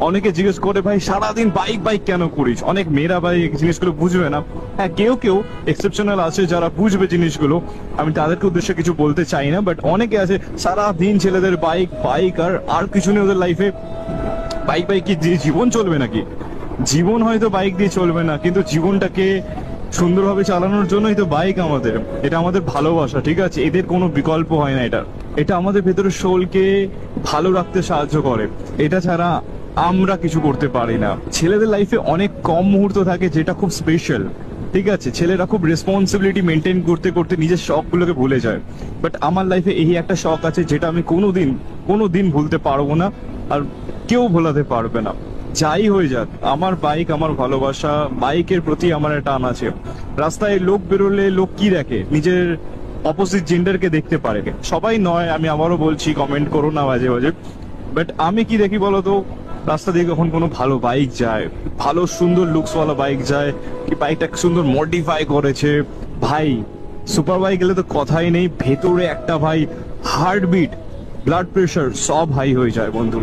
অনেকে জিজ্ঞেস করে ভাই সারাদিন বাইক বাইক কেন করিস, অনেক মেয়েরা ভাই এই জিনিসগুলো বুঝবে না। হ্যাঁ, কেউ কেউ এক্সেপশনাল আছে যারা বুঝবে জিনিসগুলো, আমি তাদেরকে উদ্দেশ্যে কিছু বলতে চাই না, বাট অনেকে আছে সারা দিন ছেলেদের বাইক বাইক আর কিছু নেই ওদের লাইফে। বাইক বাইক কি জীবন চলবে নাকি? জীবন হয়তো বাইক দিয়ে চলবে না, কিন্তু জীবনটাকে সুন্দরভাবে চালানোর জন্যই তো বাইক আমাদের। এটা আমাদের ভালোবাসা, ঠিক আছে? এদের কোনো বিকল্প হয় না। এটা আমাদের ভেতরের সোলকে ভালো রাখতে সাহায্য করে। এটা ছাড়া আমরা কিছু করতে পারি না। ছেলেদের লাইফে অনেক কম মুহূর্ত থাকে যেটা খুব স্পেশাল, ঠিক আছে? ছেলেরা খুব রেসপন্সিবিলিটি মেনটেন করতে করতে নিজের শখগুলোকে ভুলে যায়। বাট আমার লাইফে এই একটা শখ আছে যেটা আমি কোনোদিন ভুলতে পারবো না, আর কেউ ভোলাতে পারবে না। যাই হয়ে যাক, আমার বাইক, আমার ভালোবাসা, বাইকের প্রতি আমার একটা টান আছে। রাস্তায় লোক বেরোলে লোক কি দেখে? নিজের অপোজিট জেন্ডারকে দেখতে পারে। সবাই নয়, আমি আবারও বলছি, কমেন্ট করো না বাজে বাজে। বাট আমি কি দেখি বলতো? রাস্তা দিয়ে কখন কোনো ভালো বাইক যায়, ভালো সুন্দর লুকসওয়ালা বাইক যায়, কি বাইকটা সুন্দর মডিফাই করেছে, ভাই সুপার বাইক গেলে তো কথাই নেই। ভেতরে একটা ভাই হার্টবিট, ব্লাড প্রেশার সব হাই হয়ে যায় বন্ধু।